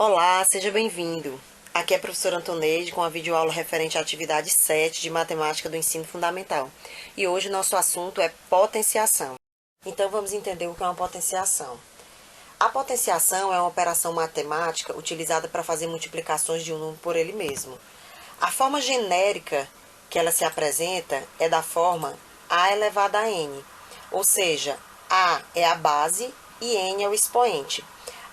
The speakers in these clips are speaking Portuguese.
Olá, seja bem-vindo. Aqui é a professora Antoneide com a videoaula referente à atividade 7 de Matemática do Ensino Fundamental. E hoje o nosso assunto é potenciação. Então vamos entender o que é uma potenciação. A potenciação é uma operação matemática utilizada para fazer multiplicações de um número por ele mesmo. A forma genérica que ela se apresenta é da forma a elevado a n, ou seja, a é a base e n é o expoente.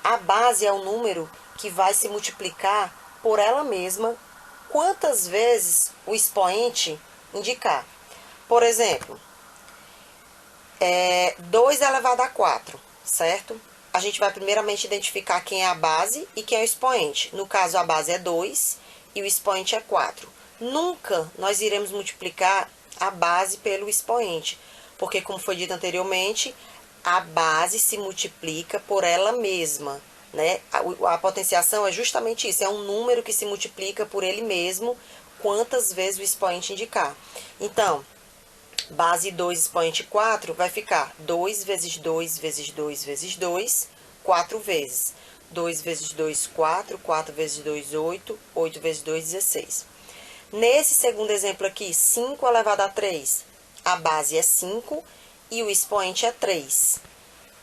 A base é o número que vai se multiplicar por ela mesma quantas vezes o expoente indicar. Por exemplo, 2 elevado a 4, certo? A gente vai primeiramente identificar quem é a base e quem é o expoente. No caso, a base é 2 e o expoente é 4. Nunca nós iremos multiplicar a base pelo expoente, porque, como foi dito anteriormente, a base se multiplica por ela mesma, né? A potenciação é justamente isso, é um número que se multiplica por ele mesmo quantas vezes o expoente indicar. Então, base 2 expoente 4 vai ficar 2 vezes 2 vezes 2 vezes 2, 4 vezes. 2 vezes 2, 4. 4 vezes 2, 8. 8 vezes 2, 16. Nesse segundo exemplo aqui, 5 elevado a 3, a base é 5 e o expoente é 3.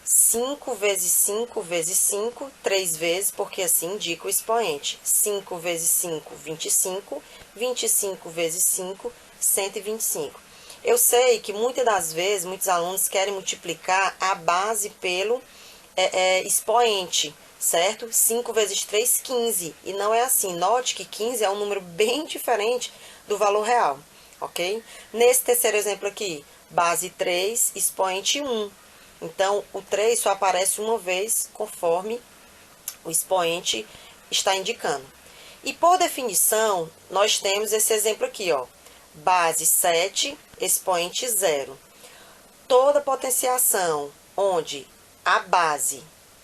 5 vezes 5 vezes 5, 3 vezes, porque assim indica o expoente. 5 vezes 5, 25. 25 vezes 5, 125. Eu sei que muitas das vezes, muitos alunos querem multiplicar a base pelo expoente, certo? 5 vezes 3, 15. E não é assim. Note que 15 é um número bem diferente do valor real, ok? Nesse terceiro exemplo aqui, base 3, expoente 1. Então, o 3 só aparece uma vez conforme o expoente está indicando. E por definição, nós temos esse exemplo aqui, ó. Base 7, expoente 0. Toda potenciação onde a base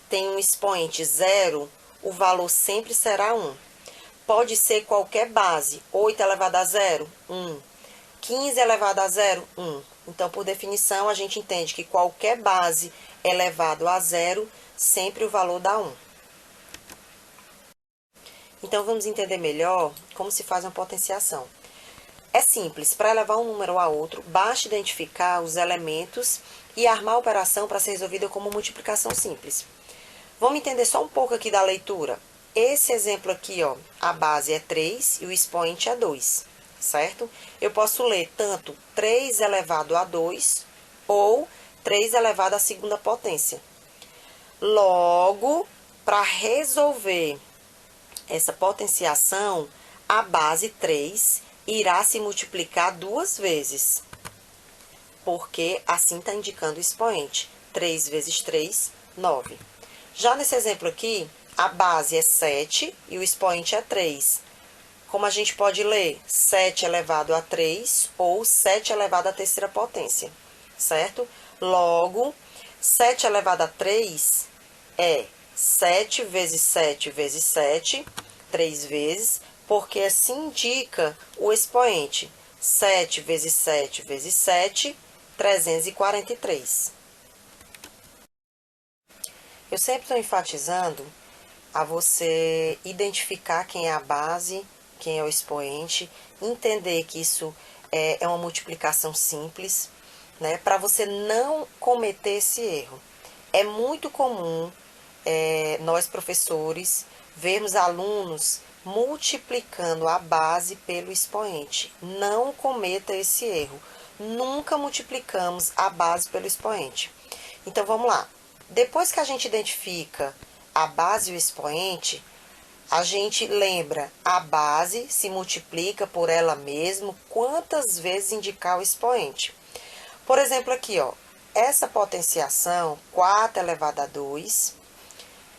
tem um expoente 0, o valor sempre será 1. Pode ser qualquer base. 8 elevado a 0, 1. 15 elevado a 0, 1. Então, por definição, a gente entende que qualquer base elevado a 0, sempre o valor dá 1. Então, vamos entender melhor como se faz uma potenciação. É simples, para elevar um número a outro, basta identificar os elementos e armar a operação para ser resolvida como multiplicação simples. Vamos entender só um pouco aqui da leitura. Esse exemplo aqui, ó, a base é 3 e o expoente é 2, certo? Eu posso ler tanto 3 elevado a 2 ou 3 elevado à segunda potência. Logo, para resolver essa potenciação, a base 3 irá se multiplicar 2 vezes, porque assim está indicando o expoente. 3 vezes 3, 9. Já nesse exemplo aqui, a base é 7 e o expoente é 3. Como a gente pode ler? 7 elevado a 3 ou 7 elevado à terceira potência, certo? Logo, 7 elevado a 3 é 7 vezes 7 vezes 7, 3 vezes, porque assim indica o expoente. 7 vezes 7 vezes 7, 343. Eu sempre estou enfatizando a você identificar quem é a base, quem é o expoente, entender que isso é uma multiplicação simples, né, para você não cometer esse erro. É muito comum nós, professores, vermos alunos multiplicando a base pelo expoente. Não cometa esse erro. Nunca multiplicamos a base pelo expoente. Então, vamos lá. Depois que a gente identifica a base e o expoente, a gente lembra, a base se multiplica por ela mesma quantas vezes indicar o expoente. Por exemplo, aqui, ó, essa potenciação, 4 elevado a 2,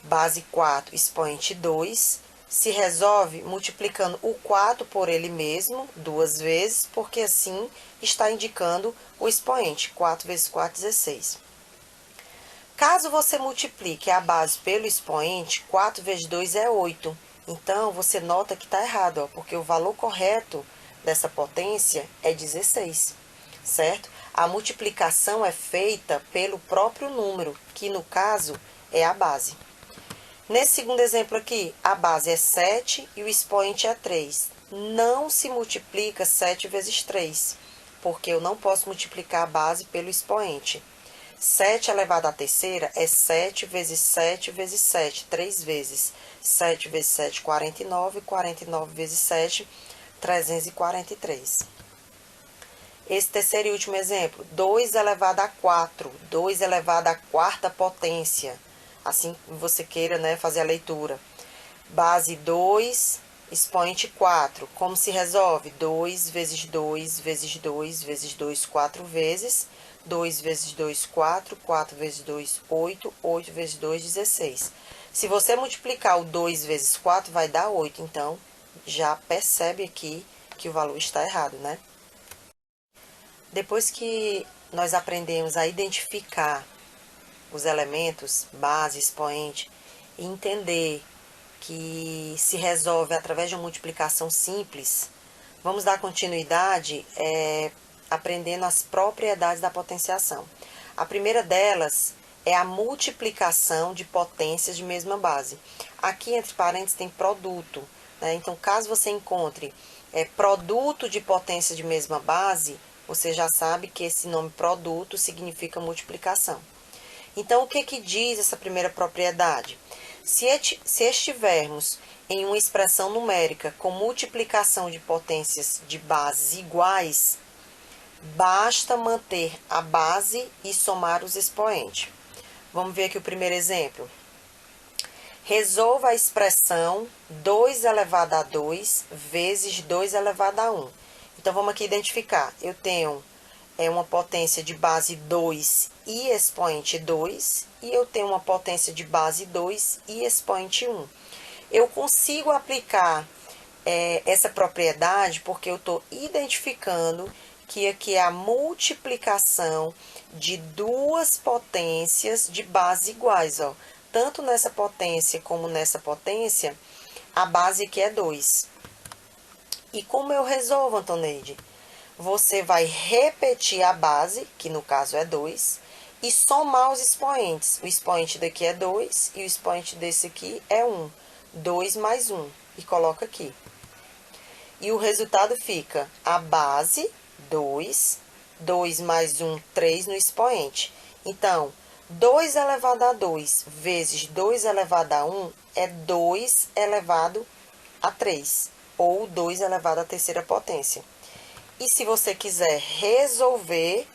base 4, expoente 2, se resolve multiplicando o 4 por ele mesmo 2 vezes, porque assim está indicando o expoente. 4 vezes 4, 16. Caso você multiplique a base pelo expoente, 4 vezes 2 é 8. Então, você nota que está errado, ó, porque o valor correto dessa potência é 16, certo? A multiplicação é feita pelo próprio número, que no caso é a base. Nesse segundo exemplo aqui, a base é 7 e o expoente é 3. Não se multiplica 7 vezes 3, porque eu não posso multiplicar a base pelo expoente. 7 elevado à terceira é 7 vezes 7 vezes 7, 3 vezes. 7 vezes 7, 49, 49 vezes 7, 343. Esse terceiro e último exemplo, 2 elevado a 4, 2 elevado à quarta potência. Assim que você queira, né, fazer a leitura. Base 2, expoente 4. Como se resolve? 2 vezes 2 vezes 2 vezes 2, 4 vezes. 2 vezes 2, 4. 4 vezes 2, 8. 8 vezes 2, 16. Se você multiplicar o 2 vezes 4, vai dar 8. Então, já percebe aqui que o valor está errado, né? Depois que nós aprendemos a identificar os elementos, base, expoente, e entender que se resolve através de uma multiplicação simples, vamos dar continuidade aprendendo as propriedades da potenciação. A primeira delas é a multiplicação de potências de mesma base. Aqui, entre parênteses, tem produto, né? Então, caso você encontre produto de potência de mesma base, você já sabe que esse nome produto significa multiplicação. Então, o que diz essa primeira propriedade? Se estivermos em uma expressão numérica com multiplicação de potências de bases iguais, basta manter a base e somar os expoentes. Vamos ver aqui o primeiro exemplo. Resolva a expressão 2 elevado a 2 vezes 2 elevado a 1. Então, vamos aqui identificar. Eu tenho uma potência de base 2 e expoente 2, e eu tenho uma potência de base 2 e expoente 1. Eu consigo aplicar essa propriedade porque eu estou identificando que aqui é a multiplicação de duas potências de base iguais, ó. Tanto nessa potência como nessa potência, a base aqui é 2. E como eu resolvo, Antoneide? Você vai repetir a base, que no caso é 2, e somar os expoentes. O expoente daqui é 2 e o expoente desse aqui é 1. 2 mais 1. E coloca aqui. E o resultado fica a base, 2, 2 mais 1, 3 no expoente. Então, 2 elevado a 2 vezes 2 elevado a 1 é 2 elevado a 3, ou 2 elevado à terceira potência. E se você quiser resolver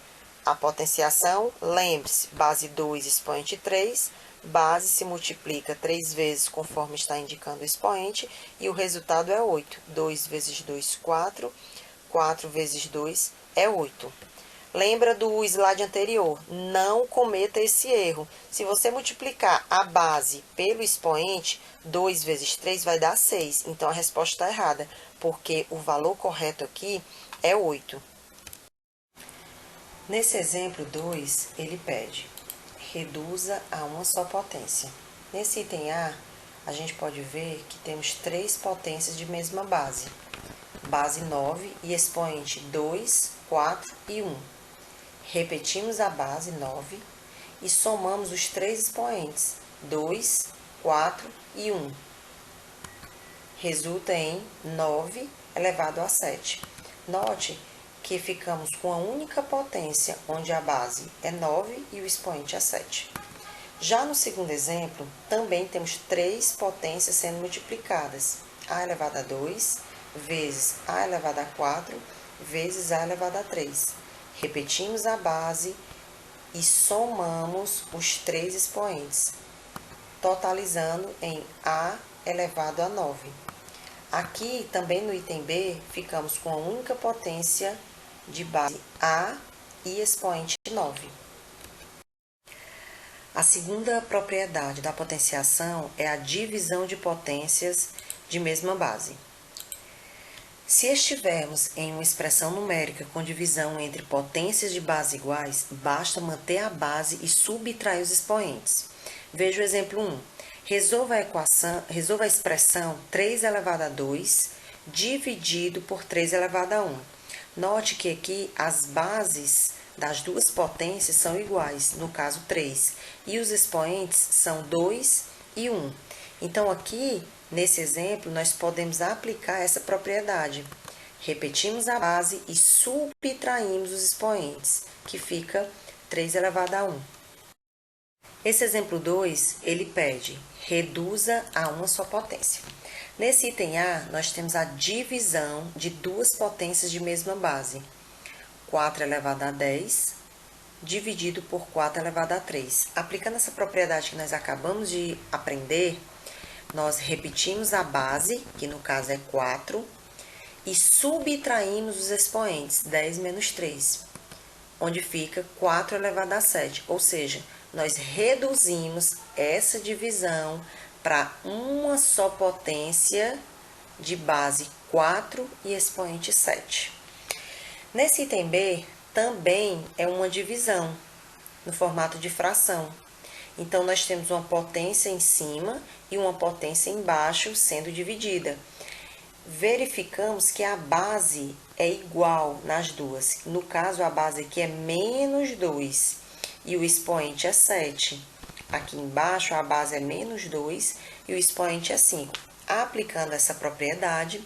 a potenciação, lembre-se, base 2, expoente 3, base se multiplica 3 vezes conforme está indicando o expoente, e o resultado é 8. 2 vezes 2, 4. 4 vezes 2 é 8. Lembra do slide anterior, não cometa esse erro. Se você multiplicar a base pelo expoente, 2 vezes 3 vai dar 6. Então, a resposta está errada, porque o valor correto aqui é 8. Nesse exemplo 2, ele pede, reduza a uma só potência. Nesse item A, a gente pode ver que temos 3 potências de mesma base. Base 9 e expoente 2, 4 e 1. Repetimos a base 9 e somamos os 3 expoentes, 2, 4 e 1. Resulta em 9 elevado a 7. Note que ficamos com a única potência, onde a base é 9 e o expoente é 7. Já no segundo exemplo, também temos 3 potências sendo multiplicadas. A elevado a 2 vezes a elevado a 4 vezes a elevado a 3. Repetimos a base e somamos os 3 expoentes, totalizando em A elevado a 9. Aqui, também no item B, ficamos com a única potência de base A e expoente 9. A segunda propriedade da potenciação é a divisão de potências de mesma base. Se estivermos em uma expressão numérica com divisão entre potências de base iguais, basta manter a base e subtrair os expoentes. Veja o exemplo 1. Resolva a expressão 3 elevado a 2 dividido por 3 elevado a 1. Note que aqui as bases das duas potências são iguais, no caso 3, e os expoentes são 2 e 1. Então, aqui, nesse exemplo, nós podemos aplicar essa propriedade. Repetimos a base e subtraímos os expoentes, que fica 3 elevado a 1. Esse exemplo 2, ele pede, reduza a uma só potência. Nesse item A, nós temos a divisão de duas potências de mesma base. 4 elevado a 10, dividido por 4 elevado a 3. Aplicando essa propriedade que nós acabamos de aprender, nós repetimos a base, que no caso é 4, e subtraímos os expoentes, 10 menos 3, onde fica 4 elevado a 7, ou seja, nós reduzimos essa divisão para uma só potência de base 4 e expoente 7. Nesse item B, também é uma divisão, no formato de fração. Então, nós temos uma potência em cima e uma potência embaixo sendo dividida. Verificamos que a base é igual nas duas. No caso, a base aqui é menos 2 e o expoente é 7. Aqui embaixo, a base é menos 2 e o expoente é 5. Aplicando essa propriedade,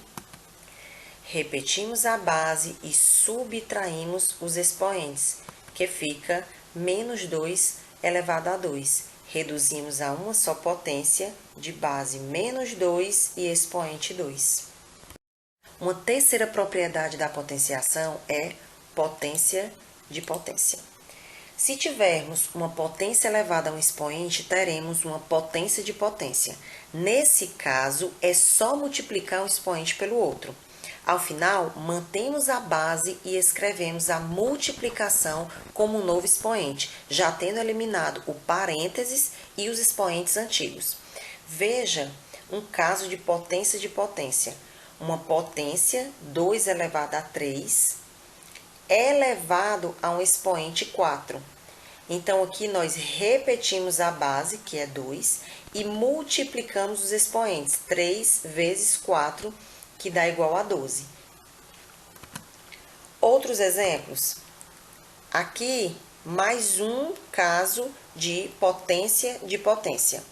repetimos a base e subtraímos os expoentes, que fica menos 2 elevado a 2. Reduzimos a uma só potência de base menos 2 e expoente 2. Uma terceira propriedade da potenciação é potência de potência. Se tivermos uma potência elevada a um expoente, teremos uma potência de potência. Nesse caso, é só multiplicar um expoente pelo outro. Ao final, mantemos a base e escrevemos a multiplicação como um novo expoente, já tendo eliminado o parênteses e os expoentes antigos. Veja um caso de potência de potência. Uma potência, 2 elevado a 3, elevado a um expoente 4. Então, aqui nós repetimos a base, que é 2, e multiplicamos os expoentes, 3 vezes 4, que dá igual a 12. Outros exemplos. Aqui, mais um caso de potência de potência.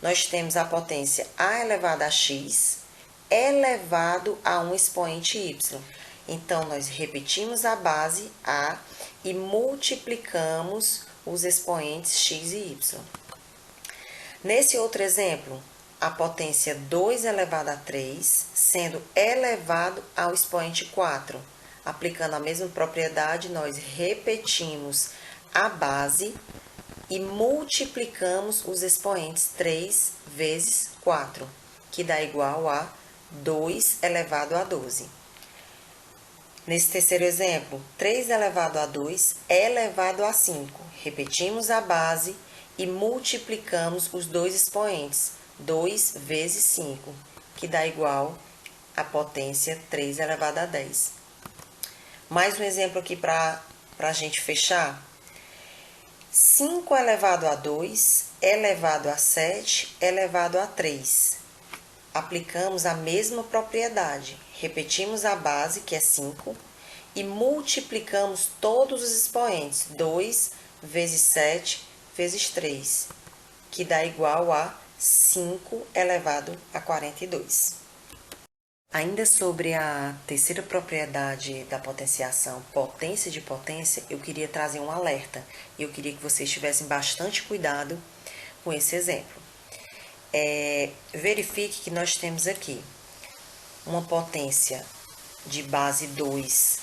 Nós temos a potência a elevado a x elevado a um expoente y. Então, nós repetimos a base a e multiplicamos os expoentes x e y. Nesse outro exemplo, a potência 2 elevado a 3, sendo elevado ao expoente 4. Aplicando a mesma propriedade, nós repetimos a base e multiplicamos os expoentes 3 vezes 4, que dá igual a 2 elevado a 12. Nesse terceiro exemplo, 3 elevado a 2 elevado a 5. Repetimos a base e multiplicamos os dois expoentes, 2 vezes 5, que dá igual a potência 3 elevado a 10. Mais um exemplo aqui para a gente fechar. 5 elevado a 2 elevado a 7 elevado a 3. Aplicamos a mesma propriedade. Repetimos a base, que é 5, e multiplicamos todos os expoentes, 2 vezes 7 vezes 3, que dá igual a 5 elevado a 42. Ainda sobre a terceira propriedade da potenciação, potência de potência, eu queria trazer um alerta. Eu queria que vocês tivessem bastante cuidado com esse exemplo. Verifique que nós temos aqui uma potência de base 2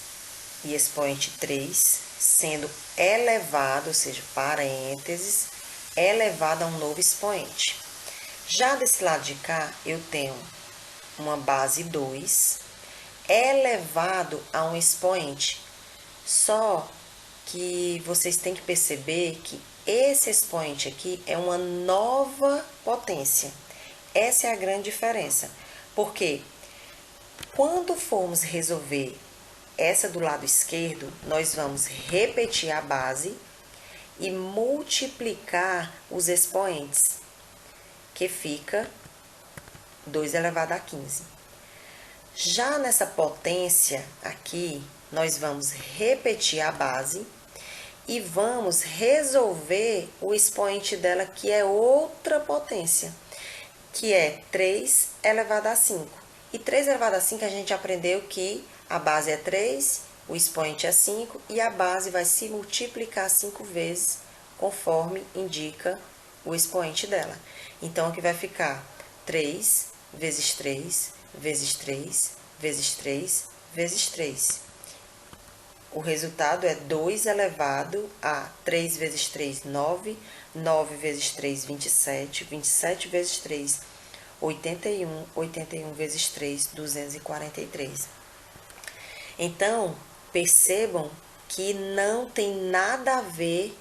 e expoente 3, sendo elevado, ou seja, parênteses, elevado a um novo expoente. Já desse lado de cá, eu tenho uma base 2 elevado a um expoente. Só que vocês têm que perceber que esse expoente aqui é uma nova potência. Essa é a grande diferença. Porque quando formos resolver essa do lado esquerdo, nós vamos repetir a base e multiplicar os expoentes, que fica 2 elevado a 15. Já nessa potência aqui, nós vamos repetir a base e vamos resolver o expoente dela, que é outra potência. que é 3 elevado a 5. E 3 elevado a 5 a gente aprendeu que a base é 3, o expoente é 5 e a base vai se multiplicar 5 vezes conforme indica o expoente dela. Então, aqui vai ficar 3 vezes 3 vezes 3 vezes 3 vezes 3. O resultado é 2 elevado a 3 vezes 3, 9. 9 vezes 3, 27. 27 vezes 3, 81. 81 vezes 3, 243. Então, percebam que não tem nada a ver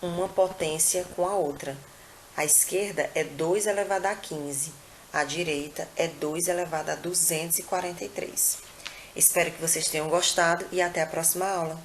uma potência com a outra. A esquerda é 2 elevado a 15. A direita é 2 elevado a 243. Espero que vocês tenham gostado e até a próxima aula.